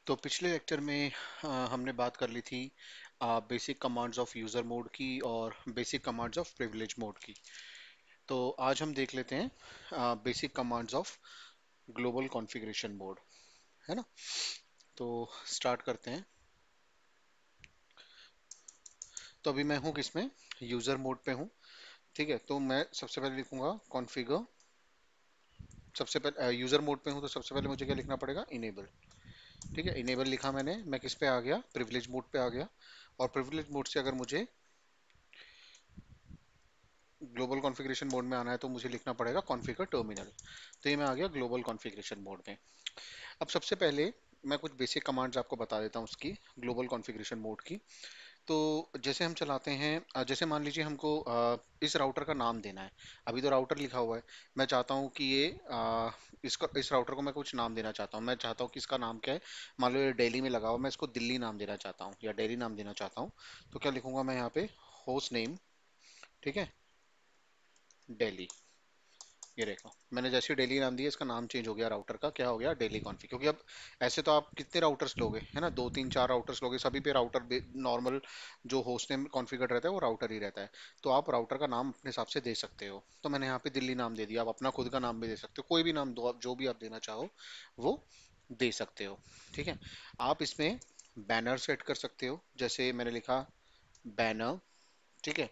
तो पिछले लेक्चर में हमने बात कर ली थी basic commands of user mode की और basic commands of privilege mode की। तो आज हम देख लेते हैं basic commands of global configuration mode, है ना। तो स्टार्ट करते हैं। तो अभी मैं हूँ किसमें, यूज़र मोड पे हूँ। ठीक है, तो मैं सबसे पहले लिखूंगा कॉन्फ़िगर। सबसे पहले यूज़र मोड पे हूँ तो सबसे पहले मुझे क्या लिखना पड़ेगा, इनेबल। ठीक है, इनेबल लिखा मैंने, मैं किस पे आ गया, प्रिविलेज मोड पे आ गया। और प्रिविलेज मोड से अगर मुझे ग्लोबल कॉन्फ़िगरेशन मोड में आना है तो मुझे लिखना पड़ेगा कॉन्फ़िगर टर्मिनल। तो ये मैं आ गया ग्लोबल कॉन्फ़िगरेशन मोड में। अब सबसे पहले मैं कुछ बेसिक कमांड्स आपको बता देता हूँ उसकी, ग्लोबल कॉन्फ़िगरेशन मोड की। तो जैसे हम चलाते हैं, जैसे मान लीजिए हमको इस राउटर का नाम देना है। अभी तो राउटर लिखा हुआ है, मैं चाहता हूँ कि ये इसका, इस राउटर को मैं कुछ नाम देना चाहता हूँ। मैं चाहता हूँ कि इसका नाम क्या है, मान लो ये दिल्ली में लगा हुआ, मैं इसको दिल्ली नाम देना चाहता हूँ या दिल्ली नाम देना चाहता हूँ। तो क्या लिखूंगा मैं यहाँ पे, होस्ट नेम। ठीक है, दिल्ली। ये देखो, मैंने जैसे दिल्ली नाम दिया, इसका नाम चेंज हो गया राउटर का, क्या हो गया, दिल्ली कॉन्फ़िग। क्योंकि अब ऐसे तो आप कितने राउटर्स लोगे, है ना, दो तीन चार राउटर्स लोगे, सभी पे राउटर नॉर्मल जो होस्ट नेम कॉन्फ़िगर रहता है वो राउटर ही रहता है। तो आप राउटर का नाम अपने हिसाब से दे सकते हो। तो मैंने यहाँ पे दिल्ली नाम दे दिया, आप अपना खुद का नाम भी दे सकते हो, कोई भी नाम दो आप, जो भी आप देना चाहो वो दे सकते हो। ठीक है, आप इसमें बैनर सेट कर सकते हो, जैसे मैंने लिखा बैनर। ठीक है,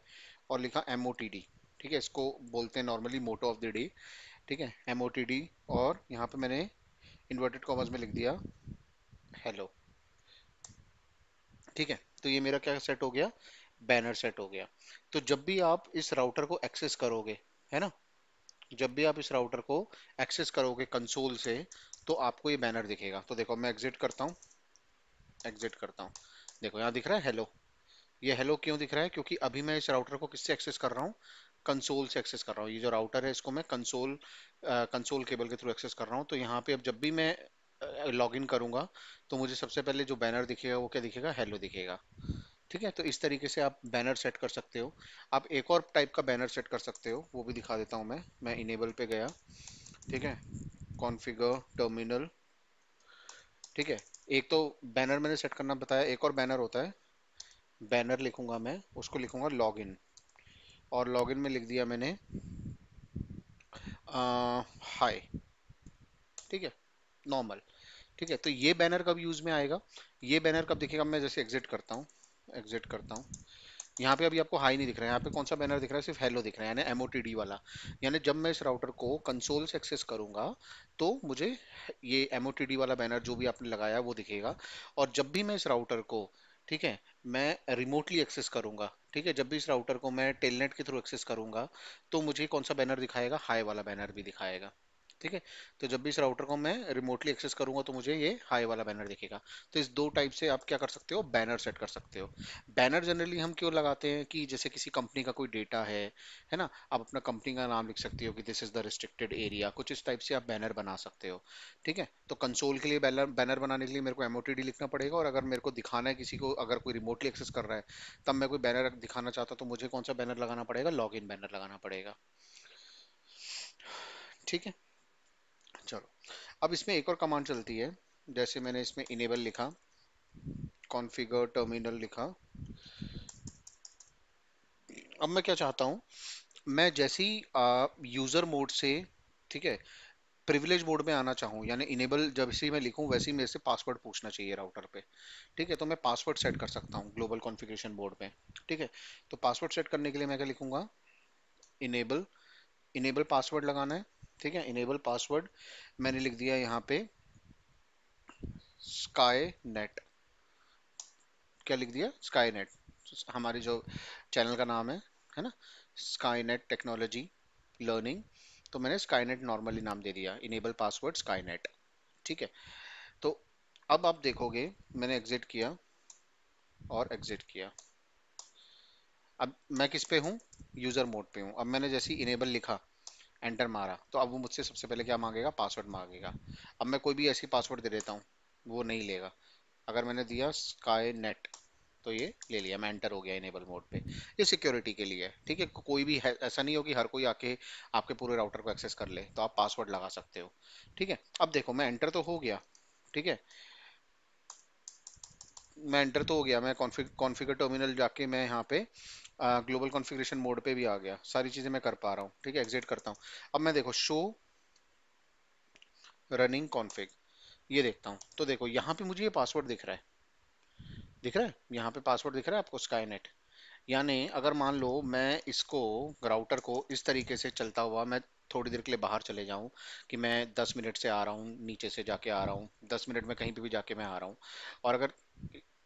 और लिखा MOTD। ठीक है, इसको बोलते हैं normally motto of the day. ठीक है, MOTD। और यहाँ पे मैंने इन्वर्टेड कॉमर्स में लिख दिया हेलो। ठीक है, तो ये मेरा क्या सेट हो गया, बैनर सेट हो गया। तो जब भी आप इस राउटर को एक्सेस करोगे, है ना, जब भी आप इस राउटर को एक्सेस करोगे कंसोल से, तो आपको ये बैनर दिखेगा। तो देखो मैं एग्जिट करता हूँ, एग्जिट करता हूँ, देखो यहाँ दिख रहा है हेलो। ये हेलो क्यों दिख रहा है, क्योंकि अभी मैं इस राउटर को किससे एक्सेस कर रहा हूँ, कंसोल से एक्सेस कर रहा हूँ। ये जो राउटर है इसको मैं कंसोल कंसोल केबल के थ्रू एक्सेस कर रहा हूँ। तो यहाँ पे अब जब भी मैं लॉगिन करूंगा तो मुझे सबसे पहले जो बैनर दिखेगा वो क्या दिखेगा, हेलो दिखेगा। ठीक है, तो इस तरीके से आप बैनर सेट कर सकते हो। आप एक और टाइप का बैनर सेट कर सकते हो, वो भी दिखा देता हूँ मैं इनेबल पे गया। ठीक है, कॉन्फ़िगर टर्मिनल। ठीक है, एक तो बैनर मैंने सेट करना बताया, एक और बैनर होता है, बैनर लिखूंगा मैं, उसको लिखूंगा लॉगिन। और लॉगिन में लिख दिया मैंने हाय। ठीक है, नॉर्मल। ठीक है, तो ये बैनर कब यूज में आएगा, ये बैनर कब दिखेगा, मैं जैसे एग्जिट करता हूँ, एग्जिट करता हूँ। यहाँ पे अभी आपको हाई नहीं दिख रहा है, यहाँ पे कौन सा बैनर दिख रहा है, सिर्फ हेलो दिख रहा है, यानी MOTD वाला। यानी जब मैं इस राउटर को कंसोल से एक्सेस करूंगा तो मुझे ये MOTD वाला बैनर जो भी आपने लगाया है वो दिखेगा। और जब भी मैं इस राउटर को, ठीक है, मैं रिमोटली एक्सेस करूंगा, ठीक है, जब भी इस राउटर को मैं टेलनेट के थ्रू एक्सेस करूंगा तो मुझे कौन सा बैनर दिखाएगा, हाई वाला बैनर भी दिखाएगा। ठीक है, तो जब भी इस राउटर को मैं रिमोटली एक्सेस करूंगा तो मुझे ये हाई वाला बैनर दिखेगा। तो इस दो टाइप से आप क्या कर सकते हो, बैनर सेट कर सकते हो। बैनर जनरली हम क्यों लगाते हैं, कि जैसे किसी कंपनी का कोई डेटा है ना, आप अपना कंपनी का नाम लिख सकते हो कि this is the restricted area, कुछ इस टाइप से आप बैनर बना सकते हो। ठीक है, तो कंसोल के लिए बैनर बैनर बनाने के लिए मेरे को MOTD लिखना पड़ेगा, और अगर मेरे को दिखाना है किसी को, अगर कोई रिमोटली एक्सेस कर रहा है तब मैं कोई बैनर दिखाना चाहता तो मुझे कौन सा बैनर लगाना पड़ेगा, लॉगिन बैनर लगाना पड़ेगा। ठीक है, चलो अब इसमें एक और कमांड चलती है, जैसे मैंने इसमें इनेबल लिखा, कॉन्फ़िगर टर्मिनल लिखा। अब मैं क्या चाहता हूँ, मैं जैसी यूजर मोड से, ठीक है, प्रिविलेज मोड में आना चाहूँ, यानी इनेबल जब से मैं लिखूं वैसे ही मेरे से पासवर्ड पूछना चाहिए राउटर पे। ठीक है, तो मैं पासवर्ड सेट कर सकता हूँ ग्लोबल कॉन्फ़िगरेशन मोड में। ठीक है, तो पासवर्ड सेट करने के लिए मैं क्या लिखूंगा, इनेबल, इनेबल पासवर्ड लगाना है। ठीक है, इनेबल पासवर्ड मैंने लिख दिया यहाँ पे स्काई नेट। क्या लिख दिया, स्काई नेट, हमारी जो चैनल का नाम है ना, स्काई नेट टेक्नोलॉजी लर्निंग। तो मैंने स्काईनेट नॉर्मली नाम दे दिया, इनेबल पासवर्ड स्काईनेट। ठीक है, तो अब आप देखोगे मैंने एग्जिट किया और एग्जिट किया। अब मैं किस पे हूँ, यूजर मोड पे हूँ। अब मैंने जैसे ही इनेबल लिखा, एंटर मारा, तो अब वो मुझसे सबसे पहले क्या मांगेगा, पासवर्ड मांगेगा। अब मैं कोई भी ऐसी पासवर्ड दे देता हूँ, वो नहीं लेगा। अगर मैंने दिया स्काई नेट तो ये ले लिया, मैं एंटर हो गया इनेबल मोड पे। ये सिक्योरिटी के लिए है। ठीक है, कोई भी है, ऐसा नहीं हो कि हर कोई आके आपके पूरे राउटर को एक्सेस कर ले, तो आप पासवर्ड लगा सकते हो। ठीक है, अब देखो मैं एंटर तो हो गया। ठीक है, मैं एंटर तो हो गया, मैं कॉन्फ़िगर टर्मिनल जाके मैं यहाँ पे ग्लोबल कॉन्फ़िगरेशन मोड पे भी आ गया, सारी चीजें मैं कर पा रहा हूँ। ठीक है, एग्जिट करता हूँ। अब मैं देखो शो रनिंग कॉन्फ़िग, ये देखता हूँ तो देखो यहाँ पे मुझे ये पासवर्ड दिख रहा है, दिख रहा है यहाँ पे पासवर्ड दिख रहा है आपको, स्काईनेट। यानी अगर मान लो मैं इसको राउटर को इस तरीके से चलता हुआ मैं थोड़ी देर के लिए बाहर चले जाऊं, कि मैं 10 मिनट से आ रहा हूँ, नीचे से जाके आ रहा हूँ, 10 मिनट में कहीं पे भी जाके मैं आ रहा हूँ, और अगर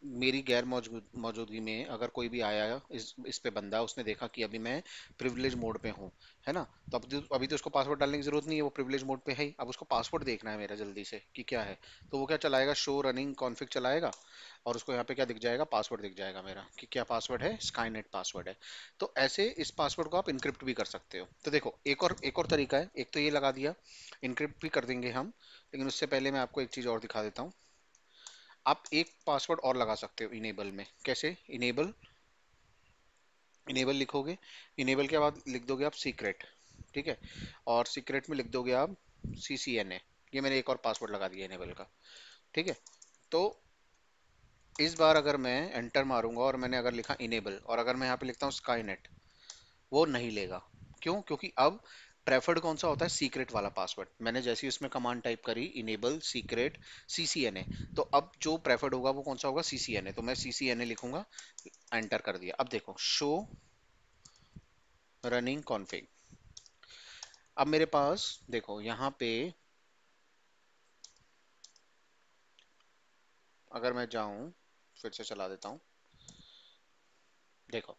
मेरी गैर मौजूदगी में अगर कोई भी आया इस पे बंदा, उसने देखा कि अभी मैं प्रिविलेज मोड पे हूँ, है ना, तो अभी तो उसको पासवर्ड डालने की जरूरत नहीं है, वो प्रिविलेज मोड पे है ही। अब उसको पासवर्ड देखना है मेरा जल्दी से कि क्या है, तो वो क्या चलाएगा, शो रनिंग कॉन्फ़िग चलाएगा, और उसको यहाँ पे क्या दिख जाएगा, पासवर्ड दिख जाएगा मेरा, कि क्या पासवर्ड है, स्काईनेट पासवर्ड है। तो ऐसे इस पासवर्ड को आप इनक्रिप्ट भी कर सकते हो। तो देखो एक और तरीका है, एक तो ये लगा दिया, इनक्रिप्ट भी कर देंगे हम, लेकिन उससे पहले मैं आपको एक चीज और दिखा देता हूँ। आप एक पासवर्ड और लगा सकते हो इनेबल में। कैसे? इनेबल, इनेबल लिखोगे, इनेबल के बाद लिख दोगे आप सीक्रेट, ठीक है, और सीक्रेट में लिख दोगे आप CCNA। ये मैंने एक और पासवर्ड लगा दिया इनेबल का, ठीक है। तो इस बार अगर मैं एंटर मारूंगा और मैंने अगर लिखा इनेबल, और अगर मैं यहाँ पे लिखता हूँ स्काईनेट, वो नहीं लेगा। क्यों? क्योंकि अब प्रेफर्ड कौन सा होता है, सीक्रेट वाला पासवर्ड। मैंने जैसे ही उसमें कमांड टाइप करी इनेबल सीक्रेट CCNA, तो अब जो प्रेफर्ड होगा वो कौन सा होगा, CCNA, तो मैं CCNA लिखूंगा, एंटर कर दिया। अब देखो शो रनिंग कॉन्फ़िग, अब मेरे पास देखो यहाँ पे अगर मैं जाऊं, फिर से चला देता हूँ, देखो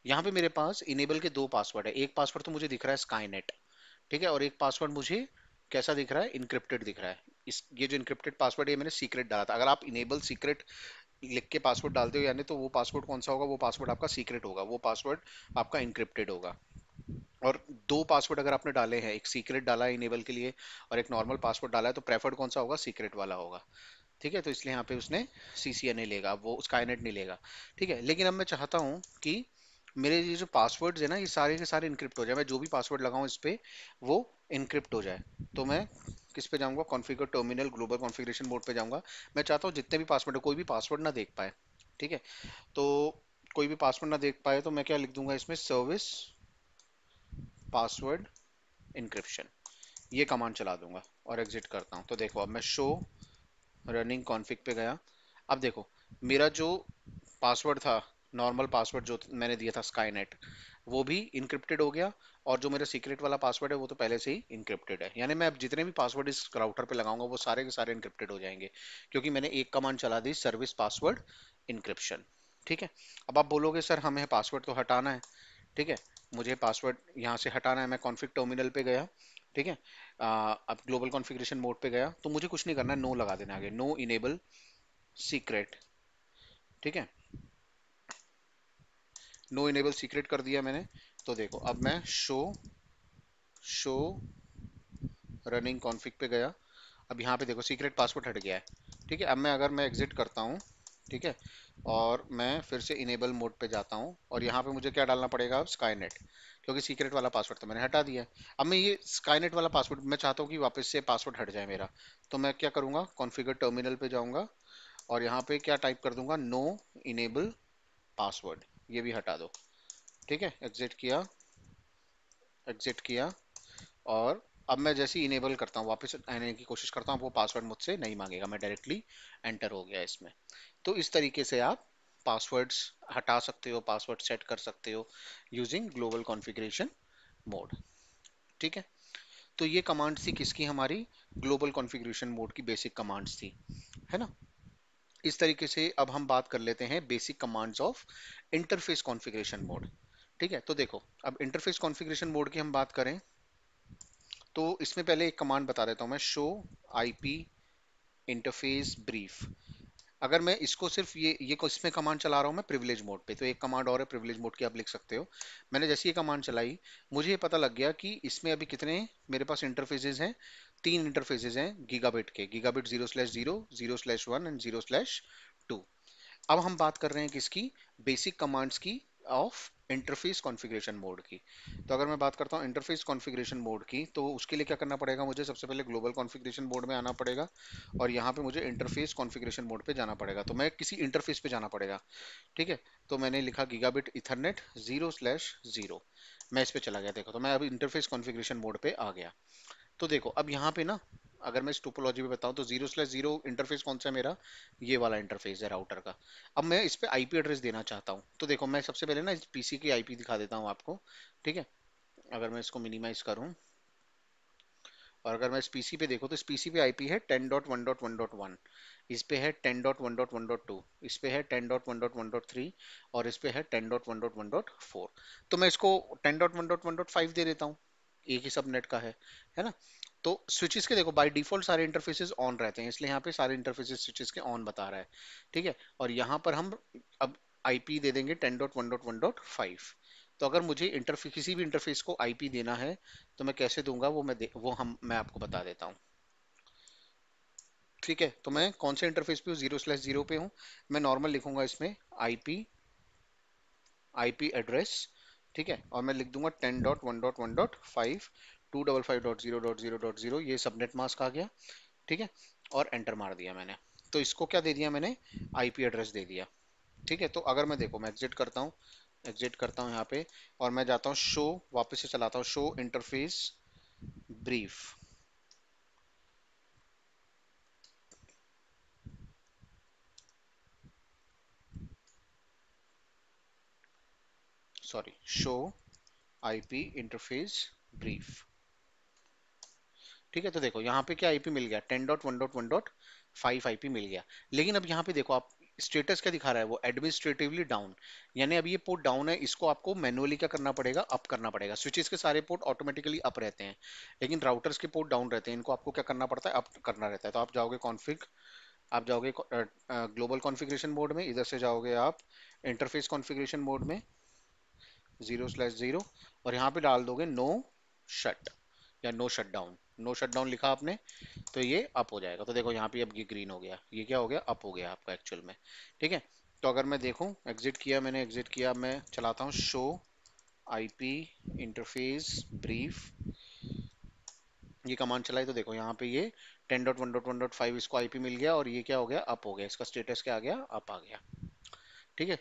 यहाँ पे मेरे पास इनेबल के दो पासवर्ड है। एक पासवर्ड तो मुझे दिख रहा है स्काईनेट, ठीक है, और एक पासवर्ड मुझे कैसा दिख रहा है, इनक्रिप्टेड दिख रहा है। इस ये जो इनक्रिप्टेड पासवर्ड है ये मैंने सीक्रेट डाला था। अगर आप इनेबल सीक्रेट लिख के पासवर्ड डालते हो यानी, तो वो पासवर्ड कौन सा होगा, वो पासवर्ड आपका सीक्रेट होगा, वो पासवर्ड आपका इनक्रिप्टेड होगा। और दो पासवर्ड अगर आपने डाले हैं, एक सीक्रेट डाला है इनेबल के लिए और एक नॉर्मल पासवर्ड डाला है, तो प्रेफर्ड कौन सा होगा, सीक्रेट वाला होगा। ठीक है, तो इसलिए यहाँ पे उसने CCNA लेगा, वो स्काईनेट नहीं लेगा। ठीक है, लेकिन अब मैं चाहता हूँ कि मेरे ये जो पासवर्ड्स है ना, ये सारे के सारे इनक्रिप्ट हो जाए, मैं जो भी पासवर्ड लगाऊं इस पे वो इनक्रिप्ट हो जाए। तो मैं किस पे जाऊंगा, configure terminal global configuration mode पे जाऊंगा। मैं चाहता हूँ जितने भी पासवर्ड है कोई भी पासवर्ड ना देख पाए, ठीक है। तो कोई भी पासवर्ड ना देख पाए तो मैं क्या लिख दूंगा इसमें, सर्विस पासवर्ड इंक्रिप्शन, ये कमांड चला दूंगा और एग्जिट करता हूँ। तो देखो अब मैं शो रनिंग कॉन्फ़िग पे गया। अब देखो मेरा जो पासवर्ड था, नॉर्मल पासवर्ड जो मैंने दिया था स्काईनेट, वो भी इनक्रिप्टेड हो गया, और जो मेरा सीक्रेट वाला पासवर्ड है वो तो पहले से ही इनक्रिप्टेड है। यानी मैं अब जितने भी पासवर्ड इस राउटर पे लगाऊंगा वो सारे के सारे इनक्रिप्टेड हो जाएंगे, क्योंकि मैंने एक कमांड चला दी, सर्विस पासवर्ड इनक्रिप्शन। ठीक है, अब आप बोलोगे सर हमें पासवर्ड तो हटाना है, ठीक है, मुझे पासवर्ड यहाँ से हटाना है। मैं कॉन्फ़िग टर्मिनल पे गया, ठीक है, अब ग्लोबल कॉन्फ़िगरेशन मोड पे गया, तो मुझे कुछ नहीं करना है, नो लगा देना आगे, नो इनेबल सीक्रेट, ठीक है, नो इनेबल सीक्रेट कर दिया मैंने। तो देखो अब मैं शो रनिंग कॉन्फ़िग पे गया। अब यहाँ पे देखो सीक्रेट पासवर्ड हट गया है, ठीक है। अब मैं अगर मैं एग्जिट करता हूँ, ठीक है, और मैं फिर से इनेबल मोड पे जाता हूँ, और यहाँ पे मुझे क्या डालना पड़ेगा, अब स्काईनेट, क्योंकि सीक्रेट वाला पासवर्ड तो मैंने हटा दिया है। अब मैं ये स्काईनेट वाला पासवर्ड मैं चाहता हूँ कि वापस से पासवर्ड हट जाए मेरा, तो मैं क्या करूँगा, कॉन्फ़िगर टर्मिनल पे जाऊँगा और यहाँ पे क्या टाइप कर दूंगा, नो इनेबल पासवर्ड, ये भी हटा दो। ठीक है, एग्जिट किया, एग्जिट किया, और अब मैं जैसे ही इनेबल करता हूँ, वापस आने की कोशिश करता हूँ, वो पासवर्ड मुझसे नहीं मांगेगा, मैं डायरेक्टली एंटर हो गया इसमें। तो इस तरीके से आप पासवर्ड्स हटा सकते हो, पासवर्ड सेट कर सकते हो यूजिंग ग्लोबल कॉन्फ़िगरेशन मोड। ठीक है, तो ये कमांड्स थी किसकी, हमारी ग्लोबल कॉन्फ़िगरेशन मोड की बेसिक कमांड्स थी, है ना। इस तरीके से अब हम बात कर लेते हैं basic commands of interface configuration mode. ठीक है, तो देखो अब इंटरफेस कॉन्फ़िगरेशन मोड की हम बात करें, तो इसमें पहले एक कमांड बता देता हूं मैं, शो आईपी इंटरफेस ब्रीफ। अगर मैं इसको सिर्फ ये इसमें कमांड चला रहा हूं मैं प्रिविलेज मोड पे, तो एक कमांड और है प्रिविलेज मोड की, आप लिख सकते हो। मैंने जैसे ये कमांड चलाई, मुझे ये पता लग गया कि इसमें अभी कितने मेरे पास इंटरफेसेस हैं, 3 इंटरफेसेस हैं गीगाबिट के, गीगाबिट 0/0, 0/1 एंड 0/2। अब हम बात कर रहे हैं किसकी, बेसिक कमांड्स की, ऑफ इंटरफेस कॉन्फ़िगरेशन मोड की। तो अगर मैं बात करता हूँ इंटरफेस कॉन्फ़िगरेशन मोड की, तो उसके लिए क्या करना पड़ेगा मुझे, सबसे पहले ग्लोबल कॉन्फ़िगरेशन मोड में आना पड़ेगा और यहाँ पे मुझे इंटरफेस कॉन्फ़िगरेशन मोड पे जाना पड़ेगा। तो मैं किसी इंटरफेस पे जाना पड़ेगा, ठीक है। तो मैंने लिखा गीगाबिट इथरनेट 0/0, मैं इस पे चला गया। देखो तो मैं अब इंटरफेस कॉन्फ़िगरेशन मोड पे आ गया। तो देखो अब यहाँ पे ना, अगर मैं इस टोपोलॉजी में बताऊं तो 0/0 इंटरफेस कौन सा है मेरा, ये वाला इंटरफेस है राउटर का। अब मैं इस पे आईपी एड्रेस देना चाहता हूँ, तो देखो मैं सबसे पहले ना इस पीसी की आईपी दिखा देता हूँ आपको, ठीक है। अगर मैं इसको मिनिमाइज करूँ और अगर मैं इस पीसी पे देखो तो इस पीसी पे आईपी है 10.1.1.1, इस पे है 10.1.1.2, इस पे है 10.1.1.3 और इस पे है 10.1.1.4। तो मैं इसको 10.1.1.5 दे देता हूँ, एक ही सब नेट का है ना। तो स्विचेस के देखो बाय डिफॉल्ट सारे इंटरफेसेस ऑन रहते हैं, इसलिए यहाँ पे सारे इंटरफेसेस स्विचेस के ऑन बता रहा है, ठीक है। और यहाँ पर हम अब आईपी दे देंगे 10.1.1.5। तो अगर मुझे इंटरफेस किसी भी इंटरफेस को आईपी देना है तो मैं कैसे दूंगा, मैं आपको बता देता हूँ, ठीक है। तो मैं कौन से इंटरफेस पे हूँ, 0/0 पे हूँ। मैं नॉर्मल लिखूंगा इसमें आईपी आईपी एड्रेस, ठीक है। और मैं लिख दूंगा 10.1.1.5 255.0.0.0, ये सबनेट मास्क आ गया, ठीक है। और एंटर मार दिया मैंने। तो इसको क्या दे दिया मैंने, आईपी एड्रेस दे दिया, ठीक है। तो अगर मैं देखो मैं एग्जिट करता हूँ यहाँ पे और मैं जाता हूँ शो, वापस से चलाता हूँ show interface brief, sorry show IP interface brief, ठीक है। तो देखो यहाँ पे क्या आईपी मिल गया, 10.1.1.5 आईपी मिल गया। लेकिन अब यहाँ पे देखो आप स्टेटस क्या दिखा रहा है, वो एडमिनिस्ट्रेटिवली डाउन, यानी अब ये पोर्ट डाउन है, इसको आपको मैनुअली क्या करना पड़ेगा, अप करना पड़ेगा। स्विचेस के सारे पोर्ट ऑटोमेटिकली अप रहते हैं, लेकिन राउटर्स के पोर्ट डाउन रहते हैं, इनको आपको क्या करना पड़ता है, अप करना रहता है। तो आप जाओगे कॉन्फ़िग, आप जाओगे ग्लोबल कॉन्फ़िगरेशन मोड में, इधर से जाओगे आप इंटरफेस कॉन्फ़िगरेशन मोड में 0/0 और यहाँ पे डाल दोगे नो शट या no shut down. No shut down लिखा आपने तो ये अप हो जाएगा। तो देखो यहाँ पे अब ये ग्रीन हो गया, ये क्या हो गया, अप हो गया आपका एक्चुअल में, ठीक है। तो अगर मैं देखूँ एग्जिट किया, मैंने एग्जिट किया, मैं चलाता हूँ शो आईपी इंटरफेस ब्रीफ, ये कमांड चलाई तो देखो यहाँ पे ये 10.1.1.5 इसको आईपी मिल गया और ये क्या हो गया, अप हो गया, इसका स्टेटस क्या आ गया, अप आ गया, ठीक है।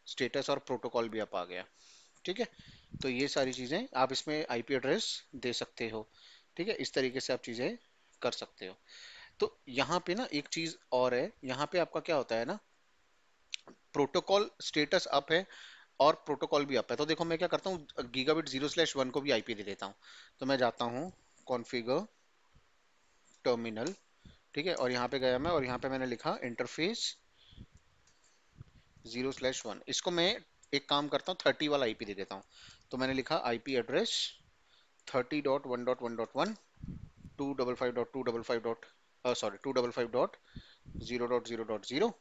स्टेटस और प्रोटोकॉल भी अप आ गया, ठीक है। तो ये सारी चीजें आप इसमें आईपी एड्रेस दे सकते हो, ठीक है। इस तरीके से आप चीजें कर सकते हो। तो यहाँ पे ना एक चीज और है, यहाँ पे आपका क्या होता है ना, प्रोटोकॉल स्टेटस अप है और प्रोटोकॉल भी अप है। तो देखो मैं क्या करता हूँ, गीगाबिट 0/1 को भी आईपी दे देता हूँ। तो मैं जाता हूँ कॉन्फ़िगर टर्मिनल, ठीक है। और यहाँ पे गया मैं और यहाँ पे मैंने लिखा इंटरफेस 0/1, इसको मैं एक काम करता हूँ 30 वाला आईपी दे देता हूँ। तो मैंने लिखा आईपी एड्रेस 30.1.1.1 255.255 डॉट सॉरी 255.0.0.0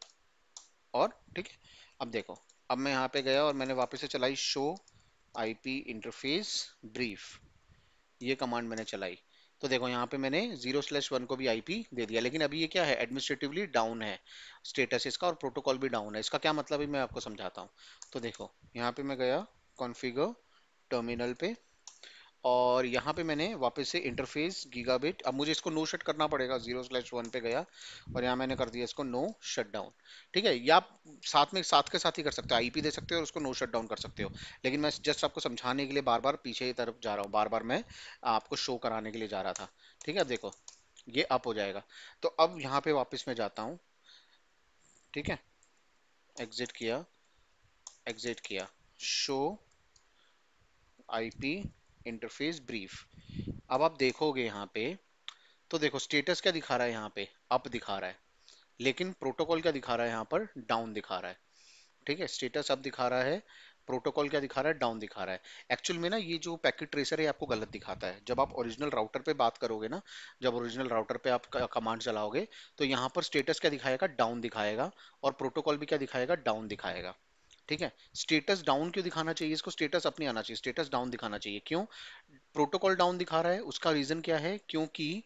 और ठीक है। अब देखो, अब मैं यहाँ पे गया और मैंने वापस से चलाई शो आईपी इंटरफेस ब्रीफ, ये कमांड मैंने चलाई। तो देखो यहाँ पे मैंने 0/1 को भी आईपी दे दिया, लेकिन अभी ये क्या है, एडमिनिस्ट्रेटिवली डाउन है स्टेटस इसका और प्रोटोकॉल भी डाउन है। इसका क्या मतलब है मैं आपको समझाता हूँ। तो देखो यहाँ पे मैं गया कॉन्फ़िगर टर्मिनल पे और यहाँ पे मैंने वापस से इंटरफेस गीगाबिट, अब मुझे इसको नो शट करना पड़ेगा, 0/1 पे गया और यहाँ मैंने कर दिया इसको नो शट डाउन, ठीक है। या आप साथ में साथ के साथ ही कर सकते हो, आईपी दे सकते हो और उसको नो शट डाउन कर सकते हो। लेकिन मैं जस्ट आपको समझाने के लिए बार बार पीछे की तरफ जा रहा हूँ, बार बार मैं आपको शो कराने के लिए जा रहा था, ठीक है। अब देखो ये अप हो जाएगा। तो अब यहाँ पे वापस मैं जाता हूँ, ठीक है। एग्जिट किया, एग्जिट किया, शो आईपी इंटरफेस ब्रीफ। अब आप देखोगे यहाँ पे, तो देखो स्टेटस क्या दिखा रहा है, यहाँ पे अप दिखा रहा है, लेकिन प्रोटोकॉल क्या दिखा रहा है, यहाँ पर डाउन दिखा रहा है, ठीक है। स्टेटस अप दिखा रहा है, प्रोटोकॉल क्या दिखा रहा है, डाउन दिखा रहा है। एक्चुअल में ना ये जो पैकेट ट्रेसर है आपको गलत दिखाता है। जब आप ओरिजिनल राउटर पे बात करोगे ना, जब ओरिजिनल राउटर पे आप कमांड चलाओगे तो यहाँ पर स्टेटस क्या दिखाएगा, डाउन दिखाएगा और प्रोटोकॉल भी क्या दिखाएगा, डाउन दिखाएगा, ठीक है। स्टेटस डाउन क्यों दिखाना चाहिए, इसको स्टेटस अप नहीं आना चाहिए, स्टेटस डाउन दिखाना चाहिए। क्यों, प्रोटोकॉल डाउन दिखा रहा है, उसका रीजन क्या है, क्योंकि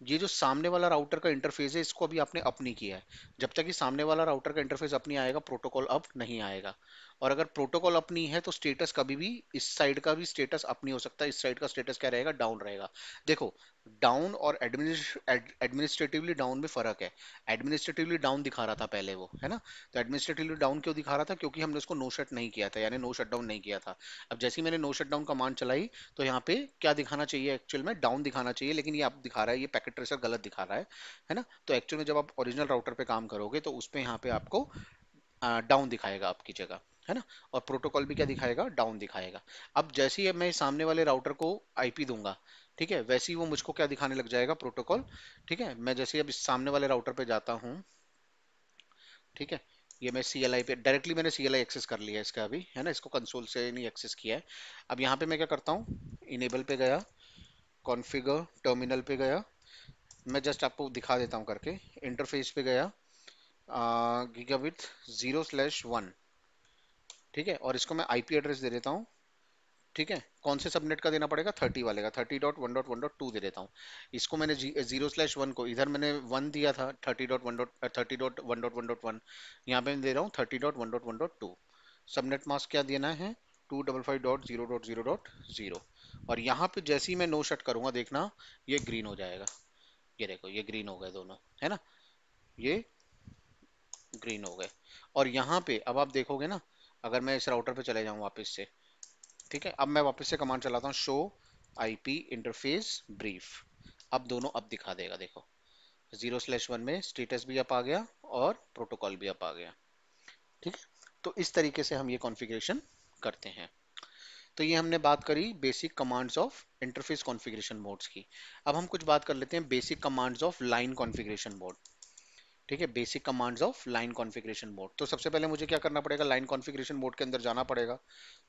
ये जो सामने वाला राउटर का इंटरफेस है इसको अभी आपने अप नहीं किया है। जब तक ये सामने वाला राउटर का इंटरफेस अप नहीं आएगा प्रोटोकॉल अप नहीं आएगा। और अगर प्रोटोकॉल अपनी है तो स्टेटस कभी भी इस साइड का भी स्टेटस अपनी हो सकता है, इस साइड का स्टेटस क्या रहेगा, डाउन रहेगा। देखो, डाउन और एडमिनिस्ट्रेटिवली डाउन में फर्क है। एडमिनिस्ट्रेटिवली डाउन दिखा रहा था पहले वो, है ना। तो एडमिनिस्ट्रेटिवली डाउन क्यों दिखा रहा था, क्योंकि हमने उसको नो शट नहीं किया था, यानी नो शट डाउन नहीं किया था। अब जैसे ही मैंने नो शट डाउन कमांड चलाई तो यहाँ पे क्या दिखाना चाहिए, एक्चुअल में डाउन दिखाना चाहिए, लेकिन ये आप दिखा रहा है, ये पैकेट ट्रेसर गलत दिखा रहा है ना। तो एक्चुअल में जब आप ओरिजिनल राउटर पे काम करोगे तो उस पे यहाँ पे आपको डाउन दिखाएगा आपकी जगह, है ना। और प्रोटोकॉल भी क्या दिखाएगा, डाउन दिखाएगा। अब जैसे ही अब मैं सामने वाले राउटर को आईपी दूंगा, ठीक है, वैसे ही वो मुझको क्या दिखाने लग जाएगा, प्रोटोकॉल। ठीक है, मैं जैसे ही अब इस सामने वाले राउटर पे जाता हूँ, ठीक है, ये मैं CLI पे डायरेक्टली मैंने CLI एक्सेस कर लिया है इसका अभी, है ना, इसको कंसोल से नहीं एक्सेस किया है। अब यहाँ पे मैं क्या करता हूँ, इनेबल पे गया, कॉन्फ़िगर टर्मिनल पे गया, मैं जस्ट आपको दिखा देता हूँ करके, इंटरफेस पे गया, गीगाबिट 0/1, ठीक है, और इसको मैं आईपी एड्रेस दे देता हूँ। ठीक है, कौन से सबनेट का देना पड़ेगा, 30 वाले का, 30.1.1.2 दे देता हूँ। इसको मैंने 0/1 को इधर मैंने 1 दिया था, 30.1.1.1, यहाँ पे मैं दे रहा हूँ 30.1.1.2। सबनेट मास्क क्या देना है, 255.0.0.0। और यहाँ पे जैसे ही मैं नो शट करूंगा, देखना ये ग्रीन हो जाएगा। ये देखो, ये ग्रीन हो गए दोनों, है ना, ये ग्रीन हो गए। और यहाँ पे अब आप देखोगे ना, अगर मैं इस राउटर पे चले जाऊँ वापस से, ठीक है, अब मैं वापस से कमांड चलाता हूँ, शो आईपी इंटरफेस ब्रीफ। अब दोनों अब दिखा देगा, देखो, 0/1 में स्टेटस भी अप आ गया और प्रोटोकॉल भी अप आ गया। ठीक है, तो इस तरीके से हम ये कॉन्फ़िगरेशन करते हैं। तो ये हमने बात करी basic commands of interface configuration modes की। अब हम कुछ बात कर लेते हैं basic commands of line configuration mode. ठीक है, basic commands of line configuration mode. तो सबसे पहले मुझे क्या करना पड़ेगा, लाइन कॉन्फ़िगरेशन मोड के अंदर जाना पड़ेगा।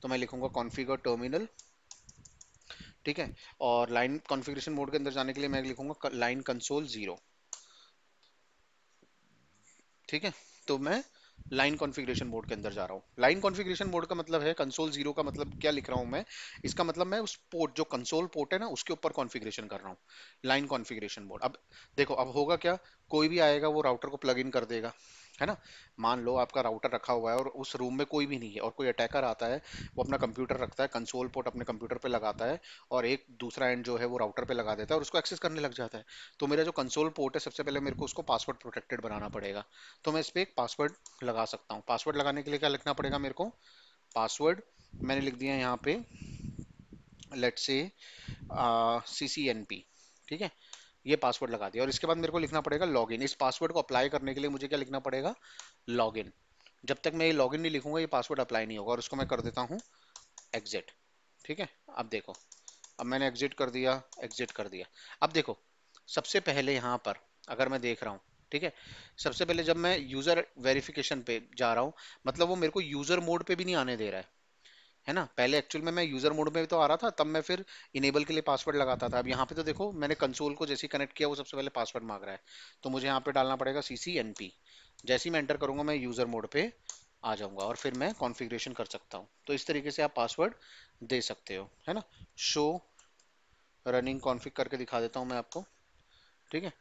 तो मैं लिखूंगा कॉन्फ़िगर टर्मिनल, ठीक है, और लाइन कॉन्फ़िगरेशन मोड के अंदर जाने के लिए मैं लिखूंगा लाइन कंसोल 0। ठीक है, तो मैं लाइन कॉन्फ़िगरेशन मोड के अंदर जा रहा हूँ। लाइन कॉन्फ़िगरेशन मोड का मतलब है, कंसोल 0 का मतलब क्या लिख रहा हूँ मैं, इसका मतलब मैं उस पोर्ट, जो कंसोल पोर्ट है ना, उसके ऊपर कॉन्फ़िगरेशन कर रहा हूँ, लाइन कॉन्फ़िगरेशन मोड। अब देखो, अब होगा क्या, कोई भी आएगा वो राउटर को प्लग इन कर देगा, है ना। मान लो आपका राउटर रखा हुआ है और उस रूम में कोई भी नहीं है, और कोई अटैकर आता है, वो अपना कंप्यूटर रखता है, कंसोल पोर्ट अपने कंप्यूटर पे लगाता है, और एक दूसरा एंड जो है वो राउटर पे लगा देता है और उसको एक्सेस करने लग जाता है। तो मेरा जो कंसोल पोर्ट है, सबसे पहले मेरे को उसको पासवर्ड प्रोटेक्टेड बनाना पड़ेगा। तो मैं इस पर एक पासवर्ड लगा सकता हूँ। पासवर्ड लगाने के लिए क्या लिखना पड़ेगा मेरे को, पासवर्ड मैंने लिख दिया यहाँ पे, लेट से CCNP, ठीक है, ये पासवर्ड लगा दिया। और इसके बाद मेरे को लिखना पड़ेगा लॉगिन। इस पासवर्ड को अप्लाई करने के लिए मुझे क्या लिखना पड़ेगा, लॉगिन। जब तक मैं ये लॉगिन नहीं लिखूंगा ये पासवर्ड अप्लाई नहीं होगा, और उसको मैं कर देता हूँ एग्जिट। ठीक है, अब देखो, अब मैंने एग्जिट कर दिया, एग्जिट कर दिया। अब देखो, सबसे पहले यहाँ पर अगर मैं देख रहा हूँ, ठीक है, सबसे पहले जब मैं यूजर वेरिफिकेशन पे जा रहा हूँ, मतलब वो मेरे को यूजर मोड पे भी नहीं आने दे रहा है ना। पहले एक्चुअल में मैं यूजर मोड में तो आ रहा था, तब मैं फिर इनेबल के लिए पासवर्ड लगाता था। अब यहाँ पे तो देखो, मैंने कंसोल को जैसे ही कनेक्ट किया वो सबसे पहले पासवर्ड मांग रहा है, तो मुझे यहाँ पे डालना पड़ेगा CCNP। जैसे ही मैं एंटर करूंगा मैं यूजर मोड पे आ जाऊंगा और फिर मैं कॉन्फ़िगरेशन कर सकता हूँ। तो इस तरीके से आप पासवर्ड दे सकते हो, है ना। शो रनिंग कॉन्फ़िग करके दिखा देता हूँ मैं आपको। ठीक है,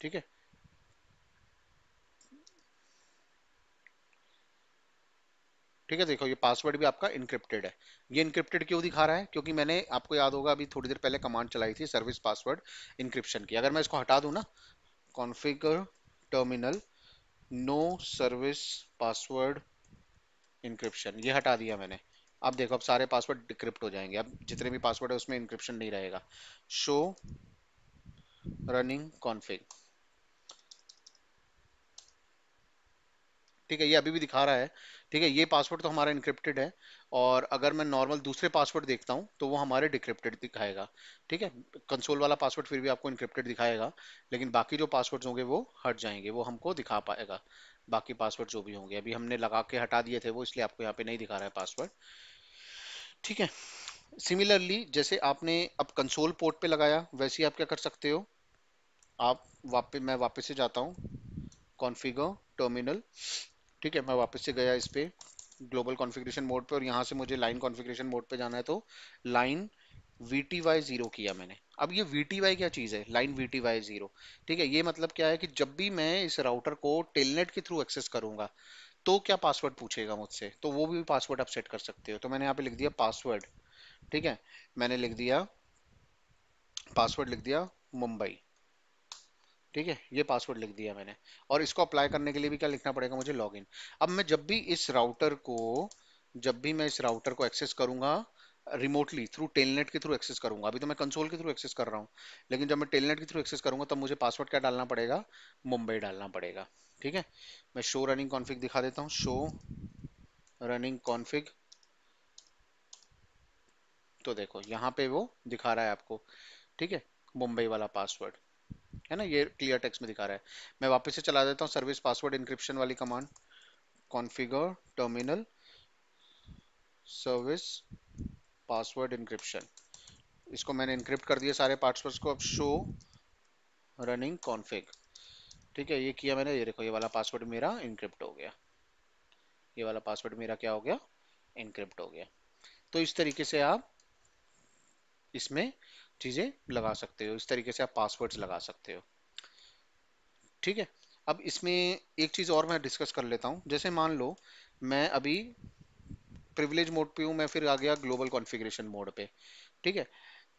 ठीक है, ठीक है, देखो ये पासवर्ड भी आपका इनक्रिप्टेड है। ये इनक्रिप्टेड क्यों दिखा रहा है, क्योंकि मैंने, आपको याद होगा, अभी थोड़ी देर पहले कमांड चलाई थी सर्विस पासवर्ड इंक्रिप्शन की। अगर मैं इसको हटा दूं ना, configure terminal no service password encryption, ये हटा दिया मैंने। अब देखो, अब सारे पासवर्ड डिक्रिप्ट हो जाएंगे, अब जितने भी पासवर्ड है उसमें इंक्रिप्शन नहीं रहेगा। शो रनिंग कॉन्फ़िग, ठीक है, ये अभी भी दिखा रहा है। ठीक है, ये पासवर्ड तो हमारा इनक्रिप्टेड है, और अगर मैं नॉर्मल दूसरे पासवर्ड देखता हूँ तो वो हमारे डिक्रिप्टेड दिखाएगा। ठीक है, कंसोल वाला पासवर्ड फिर भी आपको इनक्रिप्टेड दिखाएगा, लेकिन बाकी जो पासवर्ड्स होंगे वो हट जाएंगे, वो हमको दिखा पाएगा। बाकी पासवर्ड जो भी होंगे, अभी हमने लगा के हटा दिए थे वो, इसलिए आपको यहाँ पे नहीं दिखा रहा है पासवर्ड। ठीक है, सिमिलरली जैसे आपने अब कंसोल पोर्ट पे लगाया, वैसे ही आप क्या कर सकते हो, आप वापस, मैं वापस से जाता हूँ कॉन्फ़िगर टर्मिनल, ठीक है, मैं वापस से गया इस पे ग्लोबल कॉन्फ़िगरेशन मोड पे, और यहाँ से मुझे लाइन कॉन्फ़िगरेशन मोड पे जाना है, तो लाइन VTY 0 किया मैंने। अब ये VTY क्या चीज़ है, लाइन VTY 0। ठीक है, ये मतलब क्या है कि जब भी मैं इस राउटर को टेलनेट के थ्रू एक्सेस करूंगा तो क्या पासवर्ड पूछेगा मुझसे, तो वो भी पासवर्ड आप सेट कर सकते हो। तो मैंने यहाँ पे लिख दिया पासवर्ड। ठीक है, मैंने लिख दिया पासवर्ड, लिख दिया मुंबई। ठीक है, ये पासवर्ड लिख दिया मैंने। और इसको अप्लाई करने के लिए भी क्या लिखना पड़ेगा मुझे, लॉगिन। अब मैं जब भी मैं इस राउटर को एक्सेस करूंगा रिमोटली थ्रू टेलनेट के थ्रू एक्सेस करूंगा, अभी तो मैं कंसोल के थ्रू एक्सेस कर रहा हूँ, लेकिन जब मैं टेलनेट के थ्रू एक्सेस करूंगा तब मुझे पासवर्ड क्या डालना पड़ेगा, मुंबई डालना पड़ेगा। ठीक है, मैं शो रनिंग कॉन्फ़िग दिखा देता हूँ, शो रनिंग कॉन्फ़िग। तो देखो यहाँ पे वो दिखा रहा है आपको। ठीक है, मुंबई वाला पासवर्ड है ना, ये क्लियर टेक्स्ट में दिखा रहा है। मैं वापस से चला देता हूँ सर्विस पासवर्ड इंक्रिप्शन वाली command, configure terminal service password encryption. इसको मैंने इंक्रिप्ट कर दिया सारे पासवर्ड्स को। अब शो रनिंग कॉन्फ़िग। ठीक है, ये किया मैंने, ये देखो ये वाला पासवर्ड मेरा इंक्रिप्ट हो गया। ये वाला पासवर्ड मेरा क्या हो गया, इंक्रिप्ट हो गया। तो इस तरीके से आप इसमें चीजें लगा सकते हो, इस तरीके से आप पासवर्ड्स लगा सकते हो। ठीक है, अब इसमें एक चीज और मैं डिस्कस कर लेता हूँ। जैसे मान लो मैं अभी प्रिविलेज मोड पे हूँ, मैं फिर आ गया ग्लोबल कॉन्फ़िगरेशन मोड पे। ठीक है,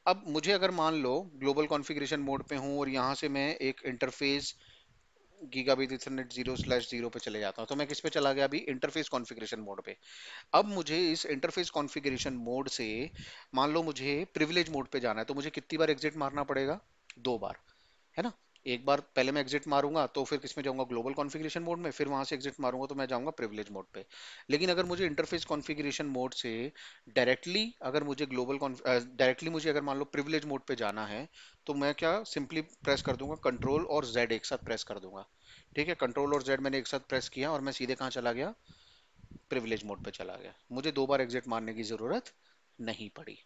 अब मुझे अगर मान लो ग्लोबल कॉन्फ़िगरेशन मोड पे हूँ और यहाँ से मैं एक इंटरफेस गीगाबिट ईथरनेट 0/0 पे चले जाता हूँ, तो मैं किस पे चला गया, अभी इंटरफेस कॉन्फ़िगरेशन मोड पे। अब मुझे इस इंटरफेस कॉन्फ़िगरेशन मोड से मान लो मुझे प्रिविलेज मोड पे जाना है, तो मुझे कितनी बार एग्जिट मारना पड़ेगा, 2 बार, है ना। एक बार पहले मैं एग्जिट मारूंगा तो फिर किस में जाऊंगा, ग्लोबल कॉन्फ़िगरेशन मोड में, फिर वहां से एग्जिट मारूंगा तो मैं जाऊंगा प्रिविलेज मोड पे। लेकिन अगर मुझे इंटरफेस कॉन्फ़िगरेशन मोड से डायरेक्टली अगर मुझे डायरेक्टली मुझे अगर मान लो प्रिविलेज मोड पे जाना है, तो मैं क्या सिंपली प्रेस कर दूंगा कंट्रोल और जेड एक साथ प्रेस कर दूंगा। ठीक है, कंट्रोल और जेड मैंने एक साथ प्रेस किया और मैं सीधे कहाँ चला गया, प्रिविलेज मोड पे चला गया। मुझे 2 बार एग्जिट मारने की जरूरत नहीं पड़ी।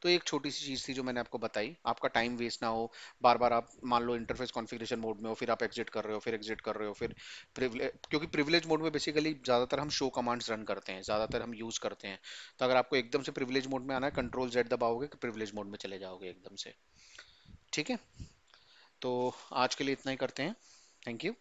तो एक छोटी सी चीज थी जो मैंने आपको बताई, आपका टाइम वेस्ट ना हो। बार बार आप मान लो इंटरफेस कॉन्फ़िगरेशन मोड में हो, फिर आप एग्जिट कर रहे हो, फिर एग्जिट कर रहे हो, फिर प्रिविलेज, क्योंकि प्रिविलेज मोड में बेसिकली ज्यादातर हम शो कमांड्स रन करते हैं, ज्यादातर हम यूज करते हैं। तो अगर आपको एकदम से प्रिविलेज मोड में आना है, कंट्रोल जेड दबाओगे कि प्रिविलेज मोड में चले जाओगे एकदम से। ठीक है, तो आज के लिए इतना ही करते हैं। Thank you.